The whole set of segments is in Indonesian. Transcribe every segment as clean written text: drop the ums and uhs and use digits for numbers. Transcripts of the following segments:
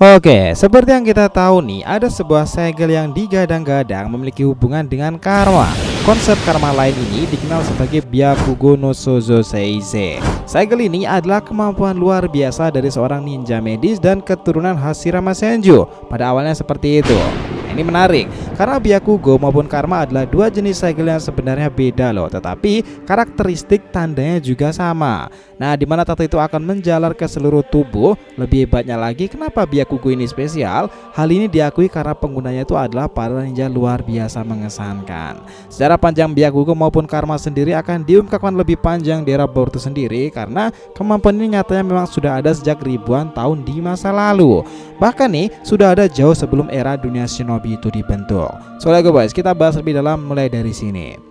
Oke, seperti yang kita tahu nih, ada sebuah segel yang digadang-gadang memiliki hubungan dengan karma. Konsep karma lain ini dikenal sebagai Byakugo no Sozo Seisei. Segel ini adalah kemampuan luar biasa dari seorang ninja medis dan keturunan Hashirama Senju. Pada awalnya seperti itu. Ini menarik, karena Byakugo maupun karma adalah dua jenis segel yang sebenarnya beda loh, tetapi karakteristik tandanya juga sama. Nah, dimana tato itu akan menjalar ke seluruh tubuh. Lebih hebatnya lagi, kenapa Byakugo ini spesial? Hal ini diakui karena penggunanya itu adalah para ninja luar biasa mengesankan. Secara panjang Byakugo maupun karma sendiri akan diungkapkan lebih panjang di era Boruto sendiri, karena kemampuan ini nyatanya memang sudah ada sejak ribuan tahun di masa lalu. Bahkan nih, sudah ada jauh sebelum era dunia shinobi itu dibentuk. So guys, kita bahas lebih dalam mulai dari sini.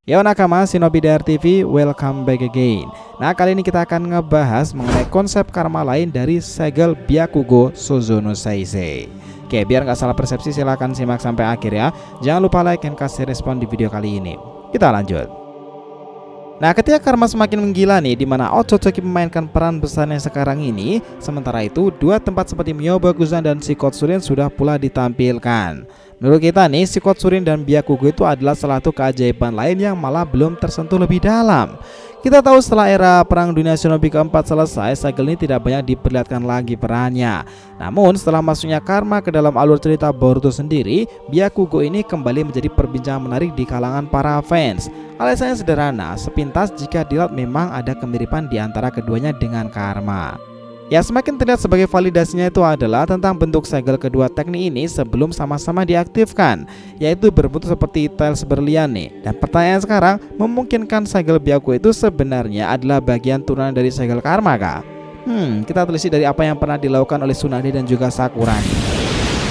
Yo nakama, Shinobi DR TV, welcome back again. Nah, kali ini kita akan ngebahas mengenai konsep karma lain dari segel Byakugo Sozo no Seisei. Oke, biar nggak salah persepsi silahkan simak sampai akhir ya. Jangan lupa like dan kasih respon di video kali ini. Kita lanjut. Nah, ketika karma semakin menggila nih, dimana Otsutsuki memainkan peran besarnya sekarang ini, sementara itu dua tempat seperti Myobakuzan dan Shikotsurin sudah pula ditampilkan. Menurut kita nih, Shikotsurin dan Byakugo itu adalah salah satu keajaiban lain yang malah belum tersentuh lebih dalam. Kita tahu setelah era Perang Dunia Shinobi keempat selesai, segel ini tidak banyak diperlihatkan lagi perannya. Namun setelah masuknya karma ke dalam alur cerita Boruto sendiri, Byakugo ini kembali menjadi perbincangan menarik di kalangan para fans. Alasannya sederhana, sepintas jika dilihat memang ada kemiripan di antara keduanya dengan karma. Ya, semakin terlihat sebagai validasinya itu adalah tentang bentuk segel kedua teknik ini sebelum sama-sama diaktifkan, yaitu berbentuk seperti tiles berlian nih. Dan pertanyaan sekarang, memungkinkan segel Byakugo itu sebenarnya adalah bagian turunan dari segel karma kah? Kita telisik dari apa yang pernah dilakukan oleh Tsunade dan juga Sakura nih.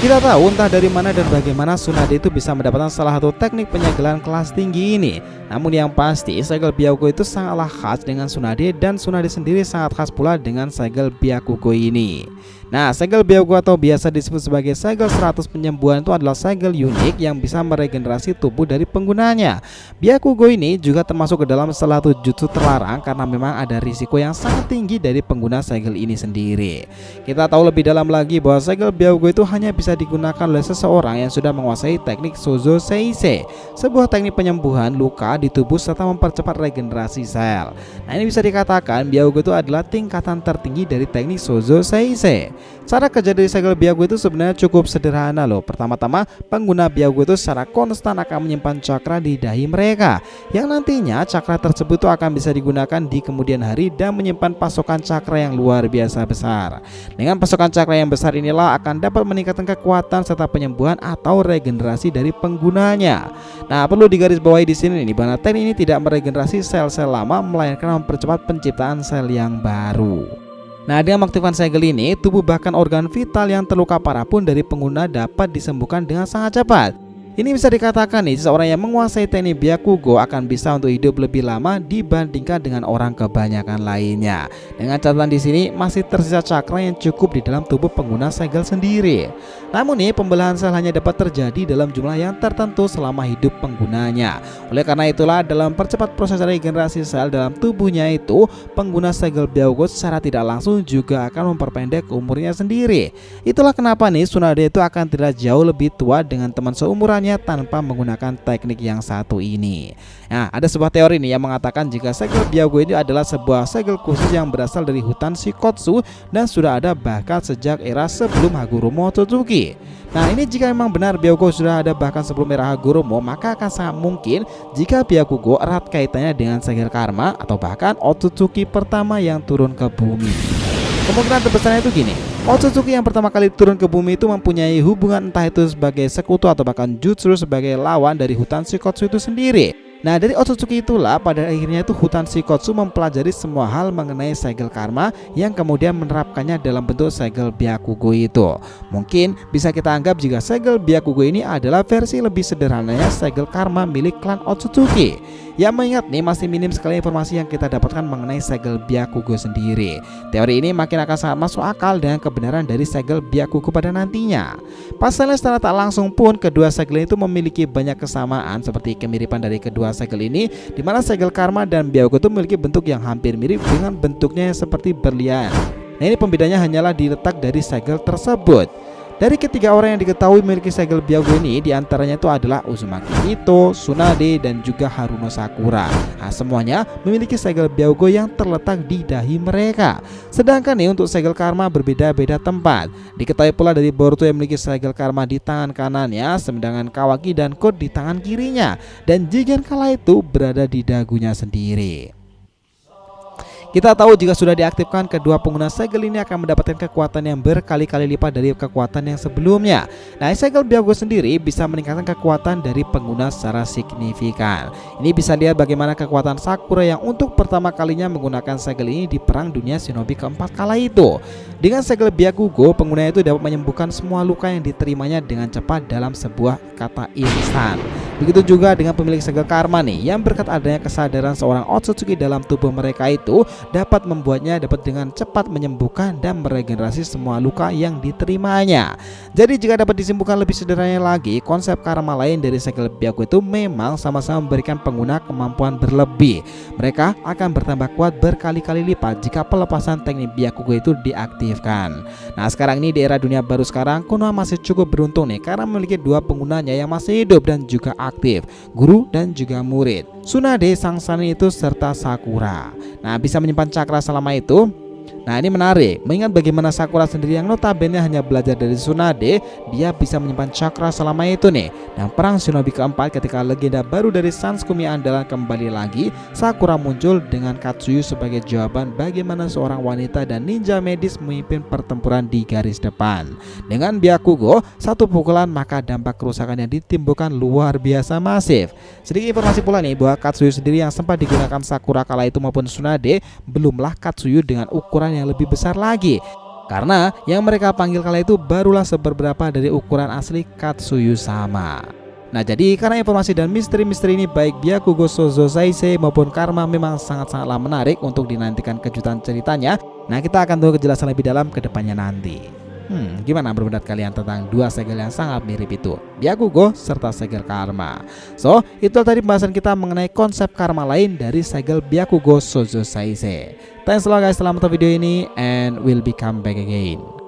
Kita tahu entah dari mana dan bagaimana Tsunade itu bisa mendapatkan salah satu teknik penyegelan kelas tinggi ini. Namun yang pasti segel Byakugo itu sangatlah khas dengan Tsunade, dan Tsunade sendiri sangat khas pula dengan segel Byakugo ini. Nah, segel Byakugo atau biasa disebut sebagai segel 100 penyembuhan itu adalah segel unik yang bisa meregenerasi tubuh dari penggunanya. Byakugo ini juga termasuk ke dalam salah satu jutsu terlarang karena memang ada risiko yang sangat tinggi dari pengguna segel ini sendiri. Kita tahu lebih dalam lagi bahwa segel Byakugo itu hanya bisa digunakan oleh seseorang yang sudah menguasai teknik Sozo Seisei, sebuah teknik penyembuhan luka di tubuh serta mempercepat regenerasi sel. Nah, ini bisa dikatakan Byakugo itu adalah tingkatan tertinggi dari teknik Sozo Seisei. Cara kerja dari segel Byakugo itu sebenarnya cukup sederhana loh. Pertama-tama, pengguna Byakugo itu secara konstan akan menyimpan cakra di dahi mereka, yang nantinya cakra tersebut akan bisa digunakan di kemudian hari dan menyimpan pasokan cakra yang luar biasa besar. Dengan pasokan cakra yang besar inilah akan dapat meningkatkan kekuatan serta penyembuhan atau regenerasi dari penggunanya. Nah, perlu digarisbawahi di sini nih, bahwa teknik ini tidak meregenerasi sel-sel lama, melainkan mempercepat penciptaan sel yang baru. Nah, dengan mengaktifkan segel ini, tubuh bahkan organ vital yang terluka parah pun dari pengguna dapat disembuhkan dengan sangat cepat. Ini bisa dikatakan nih, seseorang yang menguasai teknik Byakugo akan bisa untuk hidup lebih lama dibandingkan dengan orang kebanyakan lainnya. Dengan catatan di sini masih tersisa cakra yang cukup di dalam tubuh pengguna segel sendiri. Namun nih, pembelahan sel hanya dapat terjadi dalam jumlah yang tertentu selama hidup penggunanya. Oleh karena itulah, dalam percepat proses regenerasi sel dalam tubuhnya itu, pengguna segel Byakugo secara tidak langsung juga akan memperpendek umurnya sendiri. Itulah kenapa nih Tsunade itu akan tidak jauh lebih tua dengan teman seumurannya tanpa menggunakan teknik yang satu ini. Nah, ada sebuah teori nih yang mengatakan jika segel Byakugo ini adalah sebuah segel khusus yang berasal dari hutan Shikotsu dan sudah ada bahkan sejak era sebelum Hagoromo Otsutsuki. Nah, ini jika memang benar Byakugo sudah ada bahkan sebelum era Hagoromo, maka akan sangat mungkin jika Byakugo erat kaitannya dengan segel karma atau bahkan Otsutsuki pertama yang turun ke bumi. Kemungkinan terbesarnya itu gini, Otsutsuki yang pertama kali turun ke bumi itu mempunyai hubungan entah itu sebagai sekutu atau bahkan justru sebagai lawan dari hutan Shikotsu itu sendiri. Nah, dari Otsutsuki itulah pada akhirnya itu hutan Shikotsu mempelajari semua hal mengenai segel karma yang kemudian menerapkannya dalam bentuk segel Byakugo itu. Mungkin bisa kita anggap jika segel Byakugo ini adalah versi lebih sederhananya segel karma milik klan Otsutsuki. Ya mengingat nih masih minim sekali informasi yang kita dapatkan mengenai segel Byakugo sendiri. Teori ini makin akan sangat masuk akal dengan kebenaran dari segel Byakugo pada nantinya. Pasalnya secara tak langsung pun kedua segel itu memiliki banyak kesamaan seperti kemiripan dari kedua segel ini, di mana segel Karma dan Byakugo itu memiliki bentuk yang hampir mirip dengan bentuknya yang seperti berlian. Nah ini pembedanya hanyalah diletak dari segel tersebut. Dari ketiga orang yang diketahui memiliki segel Byakugo ini, diantaranya itu adalah Uzumaki Ito, Tsunade, dan juga Haruno Sakura. Nah, semuanya memiliki segel Byakugo yang terletak di dahi mereka. Sedangkan nih untuk segel Karma berbeda-beda tempat. Diketahui pula dari Boruto yang memiliki segel Karma di tangan kanannya, sedangkan Kawaki dan Code di tangan kirinya, dan Jigen kala itu berada di dagunya sendiri. Kita tahu jika sudah diaktifkan, kedua pengguna segel ini akan mendapatkan kekuatan yang berkali-kali lipat dari kekuatan yang sebelumnya. Nah, segel Byakugo sendiri bisa meningkatkan kekuatan dari pengguna secara signifikan. Ini bisa lihat bagaimana kekuatan Sakura yang untuk pertama kalinya menggunakan segel ini di perang dunia shinobi keempat kala itu. Dengan segel Byakugo, pengguna itu dapat menyembuhkan semua luka yang diterimanya dengan cepat dalam sebuah kata instan. Begitu juga dengan pemilik segel Karma nih, yang berkat adanya kesadaran seorang Otsutsuki dalam tubuh mereka itu dapat membuatnya dapat dengan cepat menyembuhkan dan meregenerasi semua luka yang diterimanya. Jadi jika dapat disimpulkan lebih sederhana lagi, konsep Karma lain dari segel Byakugo itu memang sama-sama memberikan pengguna kemampuan berlebih. Mereka akan bertambah kuat berkali-kali lipat jika pelepasan teknik Byakugo itu diaktifkan. Nah sekarang ini di era dunia baru sekarang, Konoha masih cukup beruntung nih karena memiliki dua penggunanya yang masih hidup dan juga aktif, guru dan juga murid, Tsunade, sang Sannin itu serta Sakura. Nah bisa menyimpan cakra selama itu. Nah ini menarik, mengingat bagaimana Sakura sendiri yang notabene hanya belajar dari Tsunade, dia bisa menyimpan cakra selama itu nih. Dan perang shinobi keempat ketika legenda baru dari Sansukumi andalan kembali lagi, Sakura muncul dengan Katsuyu sebagai jawaban bagaimana seorang wanita dan ninja medis memimpin pertempuran di garis depan. Dengan Byakugo, satu pukulan maka dampak kerusakan yang ditimbulkan luar biasa masif. Sedikit informasi pula nih bahwa Katsuyu sendiri yang sempat digunakan Sakura kala itu maupun Tsunade, belumlah Katsuyu dengan ukuran yang lebih besar lagi, karena yang mereka panggil kala itu barulah seberapa dari ukuran asli Katsuyu sama. Nah jadi karena informasi dan misteri-misteri ini baik Byakugo Shoujo Saisei maupun Karma memang sangat-sangatlah menarik untuk dinantikan kejutan ceritanya. Nah kita akan tunggu kejelasan lebih dalam ke depannya nanti. Gimana pendapat kalian tentang dua segel yang sangat mirip itu, Byakugo serta segel Karma? So, itu tadi pembahasan kita mengenai konsep Karma lain dari segel Byakugo Shoujo Saisei. Thanks a lot guys telah menonton video ini, and we'll be come back again.